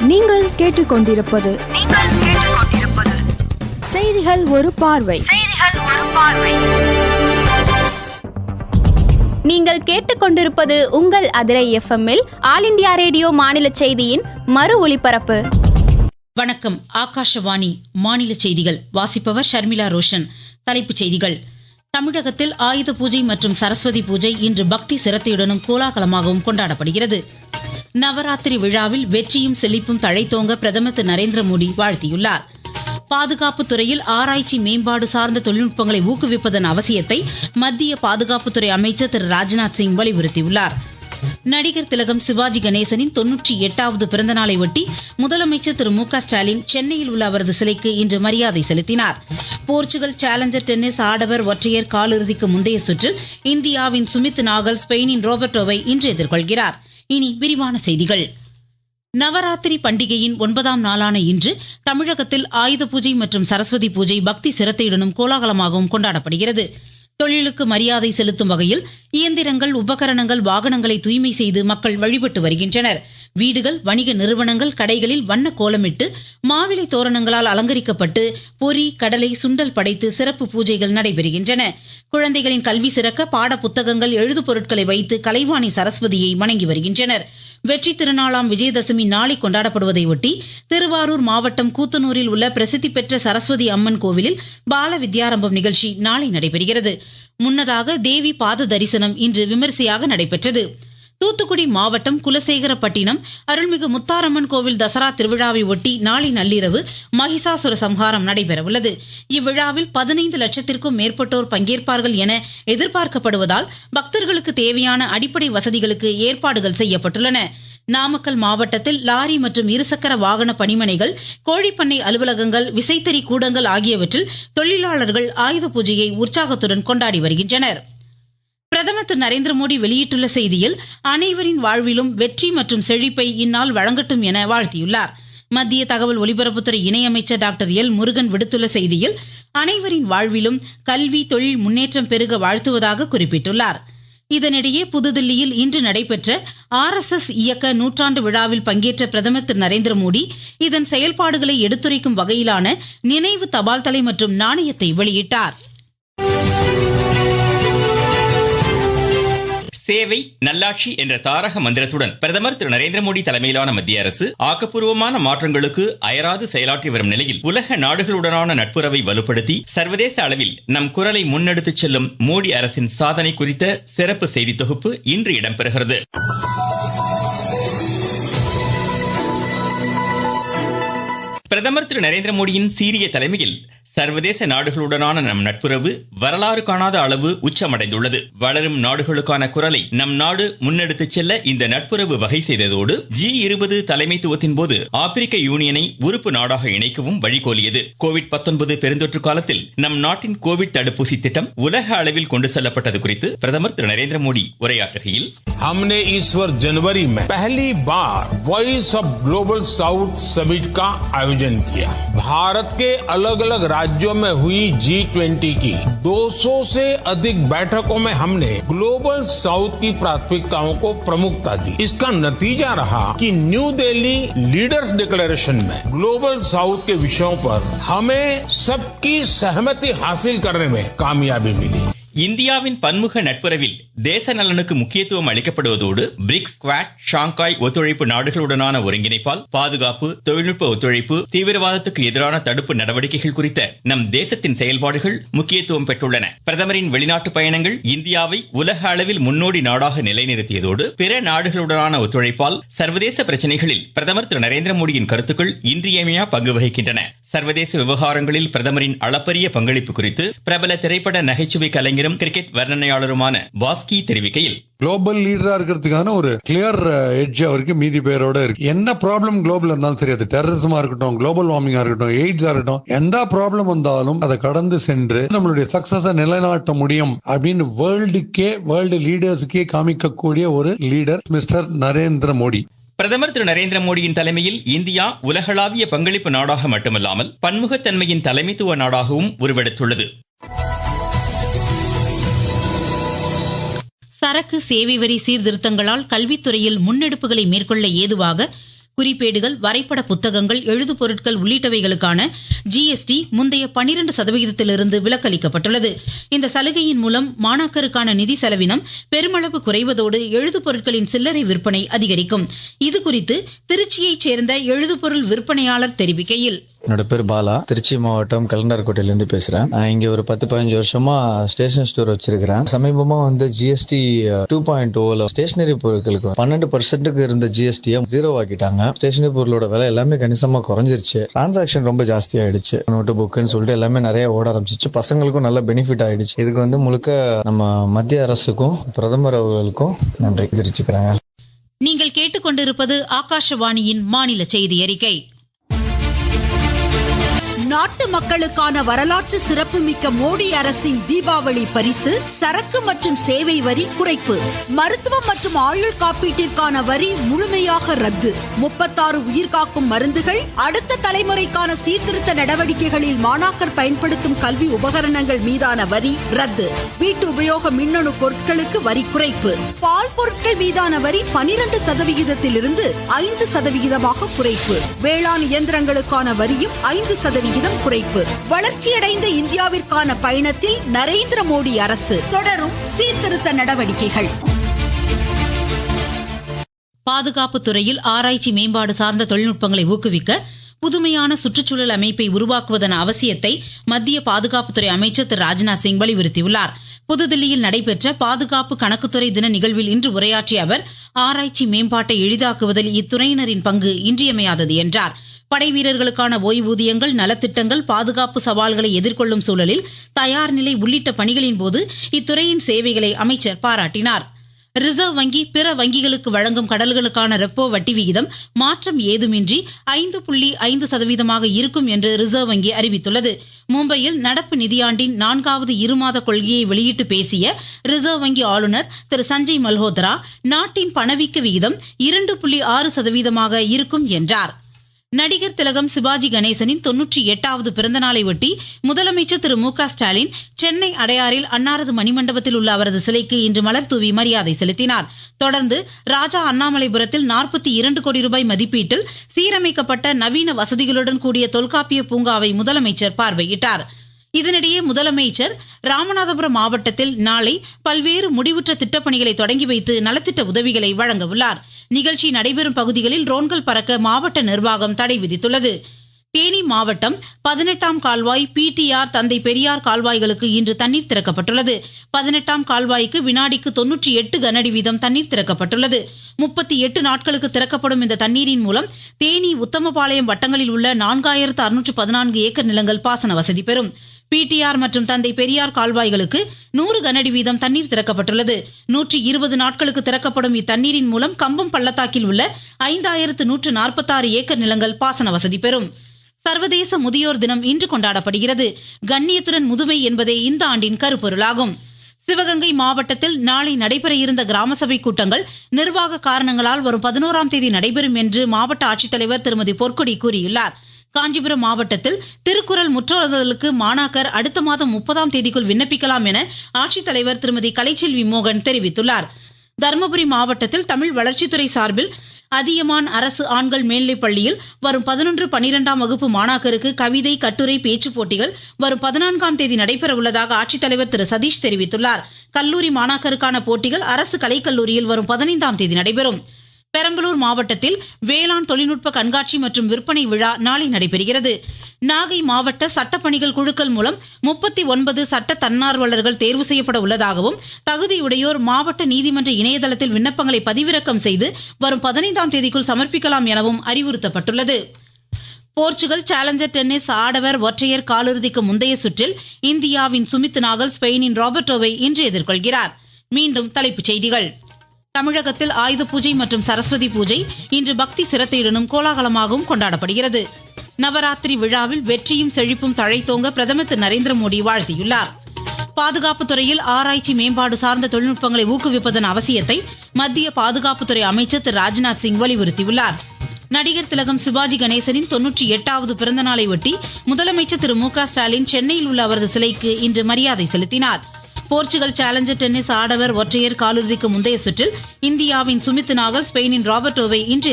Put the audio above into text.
நீங்கள் கேட்டுக்கொண்டிருப்பது செய்திகள் ஒரு பார்வை. நீங்கள் கேட்டுக்கொண்டிருப்பது உங்கள் அதிரை எஃப்எம்மில் ஆல் இண்டியா ரேடியோ மாநில செய்தியின் மறு ஒலிபரப்பு. வணக்கம். ஆகாஷவாணி மாநில செய்திகள் வாசிப்பவர் ஷர்மிளா ரோஷன். தலைப்புச் செய்திகள். தமிழகத்தில் ஆயுத பூஜை மற்றும் சரஸ்வதி பூஜை இன்று பக்தி சிரத்தையுடனும் கோலாகலமாகவும் கொண்டாடப்படுகிறது. நவராத்திரி விழாவில் வெற்றியும் செழிப்பும் தழைத்தோங்க பிரதமர் திரு நரேந்திர மோடி வாழ்த்தியுள்ளார். பாதுகாப்பு துறையில் ஆராய்ச்சி மேம்பாடு சார்ந்த தொழில்நுட்பங்களை ஊக்குவிப்பதன் அவசியத்தை மத்திய பாதுகாப்புத்துறை அமைச்சர் திரு ராஜ்நாத் சிங் வலியுறுத்தியுள்ளார். நடிகர் திலகம் சிவாஜி கணேசனின் 98வது பிறந்தநாளை ஒட்டி முதலமைச்சர் திரு மு க ஸ்டாலின் சென்னையில் உள்ள அவரது சிலைக்கு இன்று மரியாதை செலுத்தினார். போர்ச்சுகல் சேலஞ்சர் டென்னிஸ் ஆடவர் ஒற்றையர் காலிறுதிக்கு முந்தைய சுற்றில் இந்தியாவின் சுமித் நாகல் ஸ்பெயினின் ரோபர்டோவை இன்று எதிர்கொள்கிறார். இனி விரிவான செய்திகள். நவராத்திரி பண்டிகையின் 9ஆம் நாளான இன்று தமிழகத்தில் ஆயுத பூஜை மற்றும் சரஸ்வதி பூஜை பக்தி சிரத்தையுடனும் கோலாகலமாகவும் கொண்டாடப்படுகிறது. தொழிலுக்கு மரியாதை செலுத்தும் வகையில் இயந்திரங்கள், உபகரணங்கள், வாகனங்களை தூய்மை செய்து மக்கள் வழிபட்டு வருகின்றனர். வீடுகள், வணிக நிறுவனங்கள், கடைகளில் வண்ண கோலமிட்டு மாவிலை தோரணங்களால் அலங்கரிக்கப்பட்டு பொரி, கடலை, சுண்டல் படைத்து சிறப்பு பூஜைகள் நடைபெறுகின்றன. குழந்தைகளின் கல்வி சிறக்க பாட புத்தகங்கள், எழுது பொருட்களை வைத்து கலைவாணி சரஸ்வதியை வணங்கி வருகின்றனர். வெற்றி திருநாளாம் விஜயதசமி நாளை கொண்டாடப்படுவதை ஒட்டி திருவாரூர் மாவட்டம் கூத்தனூரில் உள்ள பிரசித்தி பெற்ற சரஸ்வதி அம்மன் கோவிலில் பால வித்யாரம்பம் நிகழ்ச்சி நாளை நடைபெறுகிறது. முன்னதாக தேவி பாத தரிசனம் இன்று விமரிசையாக நடைபெற்றது. தூத்துக்குடி மாவட்டம் குலசேகரப்பட்டினம் அருள்மிகு முத்தாரம்மன் கோவில் தசரா திருவிழாவை ஒட்டி நாளை நள்ளிரவு மகிஷாசுர சம்ஹாரம் நடைபெறவுள்ளது. இவ்விழாவில் 15 லட்சத்திற்கும் மேற்பட்டோர் பங்கேற்பார்கள் என எதிர்பார்க்கப்படுவதால் பக்தர்களுக்கு தேவையான அடிப்படை வசதிகளுக்கு ஏற்பாடுகள் செய்யப்பட்டுள்ளன. நாமக்கல் மாவட்டத்தில் லாரி மற்றும் இருசக்கர வாகன பணிமனைகள், கோழிப்பண்ணை அலுவலகங்கள், விசைத்தறி கூடங்கள் ஆகியவற்றில் தொழிலாளர்கள் ஆயுத பூஜையை உற்சாகத்துடன் கொண்டாடி வருகின்றனர். பிரதமர் திரு நரேந்திர மோடி வெளியிட்டுள்ள செய்தியில் அனைவரின் வாழ்விலும் வெற்றி மற்றும் செழிப்பை இந்நாள் வழங்கட்டும் என வாழ்த்தியுள்ளார். மத்திய தகவல் ஒலிபரப்புத்துறை இணையமைச்சர் டாக்டர் எல் முருகன் விடுத்துள்ள செய்தியில் அனைவரின் வாழ்விலும் கல்வி, தொழில் முன்னேற்றம் பெருக வாழ்த்துவதாக குறிப்பிட்டுள்ளார். இதனிடையே புதுதில்லியில் இன்று நடைபெற்ற RSS இயக்க 100ஆண்டு விழாவில் பங்கேற்ற பிரதமர் திரு நரேந்திர மோடி இதன் செயல்பாடுகளை எடுத்துரைக்கும் வகையிலான நினைவு தபால் தலை மற்றும் நாணயத்தை வெளியிட்டார். சேவை நல்லாட்சி என்ற தாரக மந்திரத்துடன் பிரதமர் திரு நரேந்திர மோடி தலைமையிலான மத்திய அரசு ஆக்கப்பூர்வமான மாற்றங்களுக்கு அயராது செயலாற்றி வரும் நிலையில் உலக நாடுகளுடனான நட்புறவை வலுப்படுத்தி சர்வதேச அளவில் நம் குரலை முன்னெடுத்துச் செல்லும் மோடி அரசின் சாதனை குறித்த சிறப்பு செய்தி தொகுப்பு இன்று இடம்பெறுகிறது. பிரதமர் திரு நரேந்திர மோடியின் சீரிய தலைமையில் சர்வதேச நாடுகளுடனான நம் நட்புறவு வரலாறு காணாத அளவு உச்சமடைந்துள்ளது. வளரும் நாடுகளுக்கான குரலை நம் நாடு முன்னெடுத்துச் செல்ல இந்த நட்புறவு வகை செய்ததோடு G20 தலைமைத்துவத்தின் போது ஆப்பிரிக்க யூனியனை உறுப்பு நாடாக இணைக்கவும் வழிகோலியது. கோவிட்-19 பெருந்தொற்று காலத்தில் நம் நாட்டின் கோவிட் தடுப்பூசி திட்டம் உலக அளவில் கொண்டு செல்லப்பட்டது குறித்து பிரதமர் திரு நரேந்திர மோடி உரையாற்றுகையில், हमने इस वर्ष जनवरी में पहली बार Voice of Global South Summit का आयोजन किया. भारत के अलग अलग राज्यों में हुई G20 की 200 से अधिक बैठकों में हमने ग्लोबल साउथ की प्राथमिकताओं को प्रमुखता दी. इसका नतीजा रहा कि न्यू दिल्ली लीडर्स डिक्लेरेशन में ग्लोबल साउथ के विषयों पर हमें सबकी सहमति हासिल करने में कामयाबी मिली. இந்தியாவின் பன்முக நட்புறவில் தேச நலனுக்கு முக்கியத்துவம் அளிக்கப்படுவதோடு பிரிக்ஸ், குவாட், ஷாங்காய் ஒத்துழைப்பு நாடுகளுடனான ஒருங்கிணைப்பால் பாதுகாப்பு, தொழில்நுட்ப ஒத்துழைப்பு, தீவிரவாதத்துக்கு எதிரான தடுப்பு நடவடிக்கைகள் குறித்த நம் தேசத்தின் செயல்பாடுகள் முக்கியத்துவம் பெற்றுள்ளன. பிரதமரின் வெளிநாட்டு பயணங்கள் இந்தியாவை உலக அளவில் முன்னோடி நாடாக நிலைநிறுத்தியதோடு பிற நாடுகளுடனான ஒத்துழைப்பால் சர்வதேச பிரச்சனைகளில் பிரதமர் திரு நரேந்திர மோடியின் கருத்துக்கள் இன்றியமையா பங்கு வகிக்கின்றன. சர்வதேச விவகாரங்களில் பிரதமரின் அளப்பரிய பங்களிப்பு குறித்து பிரபல திரைப்பட நகைச்சுவை கலைஞரும் கிரிக்கெட் வர்ணனையாளருமான பாஸ்கி தெரிவிக்கையில், குளோபல் லீடரா இருக்கிறதுக்கான ஒரு கிளியர் எட்ஜ் அவருக்கு மீதி பேரோட இருக்கு. என்ன ப்ராப்ளம் குளோபல் இருந்தாலும் சரி, அது டெரரிசமா இருக்கட்டும், குளோபல் வார்மிங்கா இருக்கட்டும், எய்ட்ஸா இருக்கட்டும், எந்த ப்ராப்ளம் வந்தாலும் அதை கடந்து சென்று நம்மளுடைய சக்சஸ நிலைநாட்ட முடியும் அப்படின்னு வேர்ல்டு லீடர்ஸுக்கே காமிக்கக்கூடிய ஒரு லீடர் மிஸ்டர் நரேந்திர மோடி. பிரதமர் திரு நரேந்திர மோடியின் தலைமையில் இந்தியா உலகளாவிய பங்களிப்பு நாடாக மட்டுமல்லாமல் பன்முகத்தன்மையின் தலைமைத்துவ நாடாகவும் உருவெடுத்துள்ளது. சரக்கு சேவை வரி சீர்திருத்தங்களால் கல்வித்துறையில் முன்னெடுப்புகளை மேற்கொள்ள ஏதுவாக குறிப்பேடுகள், வரைபட புத்தகங்கள், எழுது பொருட்கள் உள்ளிட்டவைகளுக்கான GST முந்தைய 12% விலக்களிக்கப்பட்டுள்ளது. இந்த சலுகையின் மூலம் மாணாக்கருக்கான நிதி செலவினம் பெருமளவு குறைவதோடு எழுது பொருட்களின் சில்லறை விற்பனை அதிகரிக்கும். இதுகுறித்து திருச்சியைச் சேர்ந்த எழுதுபொருள் விற்பனையாளர் தெரிவிக்கையில், என்னோட பேர் பாலா, திருச்சி மாவட்டம் கலந்தார்கோட்டையிலேருந்து பேசுகிறேன். நான் இங்கே ஒரு 10-15 வருஷமா ஸ்டேஷனரி ஸ்டோர் வச்சிருக்கிறேன். சமீபமாக GST 2.0 ஸ்டேஷனரி பொருட்களுக்கு 12% இருந்த GST-யை 0 ஆக்கிட்டாங்க. ஸ்டேஷனரி பொருளோட விலை எல்லாமே கணிசமாக குறைஞ்சிருச்சு. டிரான்சாக்ஷன் ரொம்ப ஜாஸ்தி ஆயிடுச்சு. நோட்டு புக்குன்னு சொல்லிட்டு எல்லாமே நிறைய ஓட ஆரம்பிச்சிச்சு. பசங்களுக்கும் நல்ல பெனிஃபிட் ஆயிடுச்சு. இதுக்கு முழுக்க நம்ம மத்திய அரசுக்கும் பிரதமர் அவர்களுக்கும் நன்றி தெரிவிச்சுக்கிறாங்க. நீங்கள் கேட்டுக்கொண்டிருப்பது ஆகாஷவாணியின் மாநில செய்தி அறிக்கை. நாட்டு மக்களுக்கான வரலாற்று சிறப்புமிக்க மோடி அரசின் தீபாவளி பரிசு சரக்கு மற்றும் சேவை வரி குறைப்பு. மருத்துவம் மற்றும் ஆயுள் காப்பீட்டிற்கான வரி முழுமையாக ரத்து. 36 உயிர்காக்கும் மருந்துகள், அடுத்த தலைமுறைக்கான சீர்திருத்த நடவடிக்கைகளில் மாணாக்கர் பயன்படுத்தும் கல்வி உபகரணங்கள் மீதான வரி ரத்து. வீட்டு உபயோக மின்னணு பொருட்களுக்கு வரி குறைப்பு. பால் பொருட்கள் மீதான வரி 12% 5% குறைப்பு. வேளாண் இயந்திரங்களுக்கான வரியும் 5% குறைப்பு. வளர்ச்சியடைந்த இந்தியாவிற்கான பயணத்தில் நரேந்திர மோடி அரசு தொடரும் சீர்திருத்த நடவடிக்கைகள். பாதுகாப்பு துறையில் ஆராய்ச்சி மேம்பாடு சார்ந்த தொழில்நுட்பங்களை ஊக்குவிக்க புதுமையான சுற்றுச்சூழல் அமைப்பை உருவாக்குவதன் அவசியத்தை மத்திய பாதுகாப்புத்துறை அமைச்சர் திரு ராஜ்நாத் சிங் வலியுறுத்தியுள்ளார். புதுதில்லியில் நடைபெற்ற பாதுகாப்பு கணக்குத்துறை தின நிகழ்வில் இன்று உரையாற்றிய அவர், ஆராய்ச்சி மேம்பாட்டை எளிதாக்குவதில் இத்துறையினரின் பங்கு இன்றியமையாதது என்றார். படை வீரர்களுக்கான ஓய்வூதியங்கள், நலத்திட்டங்கள், பாதுகாப்பு சவால்களை எதிர்கொள்ளும் சூழலில் தயார் நிலை உள்ளிட்ட பணிகளின் போது இத்துறையின் சேவைகளை அமைச்சர் பாராட்டினார். ரிசர்வ் வங்கி பிற வங்கிகளுக்கு வழங்கும் கடன்களுக்கான ரெப்போ வட்டி விகிதம் மாற்றம் ஏதுமின்றி 5.5% இருக்கும் என்று ரிசர்வ் வங்கி அறிவித்துள்ளது. மும்பையில் நடப்பு நிதியாண்டின் 4வது இருமாத கொள்கையை வெளியிட்டு பேசிய ரிசர்வ் வங்கி ஆளுநர் திரு சஞ்சய் மல்ஹோத்ரா, நாட்டின் பணவீக்க விகிதம் 2.6% இருக்கும் என்றார். நடிகர் திலகம் சிவாஜி கணேசனின் 98வது பிறந்தநாளை ஒட்டி முதலமைச்சர் திரு மு க ஸ்டாலின் சென்னை அடையாறில் அன்னாரது மணிமண்டபத்தில் உள்ள அவரது சிலைக்கு இன்று மலர் தூவி மரியாதை செலுத்தினார். தொடர்ந்து ராஜா அண்ணாமலைபுரத்தில் 42 கோடி ரூபாய் மதிப்பீட்டில் சீரமைக்கப்பட்ட நவீன வசதிகளுடன் கூடிய தொல்காப்பிய பூங்காவை முதலமைச்சர் பார்வையிட்டார். இதனிடையே முதலமைச்சர் ராமநாதபுரம் மாவட்டத்தில் நாளை பல்வேறு முடிவுற்ற திட்டப்பணிகளை தொடங்கி வைத்து நலத்திட்ட உதவிகளை வழங்க உள்ளார். நிகழ்ச்சி நடைபெறும் பகுதிகளில் ட்ரோன்கள் பறக்க மாவட்ட நிர்வாகம் தடை விதித்துள்ளது. தேனி மாவட்டம் 18ஆம் கால்வாய், PTR, தந்தை பெரியார் கால்வாய்களுக்கு இன்று தண்ணீர் திறக்கப்பட்டுள்ளது. 18ஆம் கால்வாய்க்கு வினாடிக்கு 98 கனஅடி வீதம் தண்ணீர் திறக்கப்பட்டுள்ளது. 38 நாட்களுக்கு திறக்கப்படும் இந்த தண்ணீரின் மூலம் தேனி, உத்தமபாளையம் வட்டங்களில் உள்ள 4614 ஏக்கர் நிலங்கள் பாசன வசதி பெறும். PTR மற்றும் தந்தை பெரியார் கால்வாய்களுக்கு 100 கனஅடி வீதம் தண்ணீர் திறக்கப்பட்டுள்ளது. 120 நாட்களுக்கு திறக்கப்படும் இத்தண்ணீரின் மூலம் கம்பம் பள்ளத்தாக்கில் உள்ள 5146 ஏக்கர் நிலங்கள் பாசன வசதி பெறும். சர்வதேச முதியோர் தினம் இன்று கொண்டாடப்படுகிறது. கண்ணியத்துடன் முதுமை என்பதே இந்த ஆண்டின் கருப்பொருளாகும். சிவகங்கை மாவட்டத்தில் நாளை நடைபெற இருந்த கிராம சபை கூட்டங்கள் நிர்வாக காரணங்களால் வரும் 11ஆம் தேதி நடைபெறும் என்று மாவட்ட ஆட்சித்தலைவர் திருமதி பொற்கொடி கூறியுள்ளார். காஞ்சிபுரம் மாவட்டத்தில் திருக்குறள் முற்றோதுதலுக்கு மாணாக்கர் அடுத்த மாதம் 30ஆம் தேதிக்குள் விண்ணப்பிக்கலாம் என ஆட்சித்தலைவர் திருமதி கலைச்செல்வி மோகன் தெரிவித்துள்ளார். தருமபுரி மாவட்டத்தில் தமிழ் வளர்ச்சித்துறை சார்பில் அதியமான் அரசு ஆண்கள் மேல்நிலைப் பள்ளியில் வரும் 11, 12ஆம் வகுப்பு மாணாக்கருக்கு கவிதை, கட்டுரை, பேச்சுப் போட்டிகள் வரும் 14ஆம் தேதி நடைபெற உள்ளதாக ஆட்சித்தலைவர் திரு சதீஷ் தெரிவித்துள்ளார். கல்லூரி மாணாக்கருக்கான போட்டிகள் அரசு கலைக்கல்லூரியில் வரும் 15ஆம் தேதி நடைபெறும். பெரம்பலூர் மாவட்டத்தில் வேளாண் தொழில்நுட்ப கண்காட்சி மற்றும் விற்பனை விழா நாளை நடைபெறுகிறது. நாகை மாவட்ட சட்டப்பணிகள் குழுக்கள் மூலம் 39 சட்ட தன்னார்வலர்கள் தேர்வு செய்யப்பட உள்ளதாகவும், தகுதியுடையோர் மாவட்ட நீதிமன்ற இணையதளத்தில் விண்ணப்பங்களை பதிவிறக்கம் செய்து வரும் 15ஆம் தேதிக்குள் சமர்ப்பிக்கலாம் எனவும் அறிவுறுத்தப்பட்டுள்ளது. போர்ச்சுகல் சேலஞ்சர் டென்னிஸ் ஆடவர் ஒற்றையர் காலிறுதிக்கு முந்தைய சுற்றில் இந்தியாவின் சுமித் நாகல் ஸ்பெயினின் ராபர்டோவை இன்று எதிர்கொள்கிறார். மீண்டும் தலைப்புச் செய்திகள். தமிழகத்தில் ஆயுத பூஜை மற்றும் சரஸ்வதி பூஜை இன்று பக்தி சிரத்தையுடனும் கோலாகலமாகவும் கொண்டாடப்படுகிறது. நவராத்திரி விழாவில் வெற்றியும் செழிப்பும் தழைத்தோங்க பிரதமர் திரு நரேந்திர மோடி வாழ்த்தியுள்ளார். பாதுகாப்புத் துறையில் ஆராய்ச்சி மேம்பாடு சார்ந்த தொழில்நுட்பங்களை ஊக்குவிப்பதன் அவசியத்தை மத்திய பாதுகாப்புத்துறை அமைச்சர் திரு ராஜ்நாத் சிங் வலியுறுத்தியுள்ளார். நடிகர் திலகம் சிவாஜி கணேசனின் 98வது பிறந்தநாளை ஒட்டி முதலமைச்சர் திரு மு க ஸ்டாலின் சென்னையில் உள்ள அவரது சிலைக்கு இன்று மரியாதை செலுத்தினார். போர்ச்சுகல் சேலஞ்சர் டென்னிஸ் ஆடவர் ஒற்றையர் காலிறுதிக்கு முந்தைய சுற்றில் இந்தியாவின் சுமித் நாகல் ஸ்பெயினின் ராபர்டோவை இன்று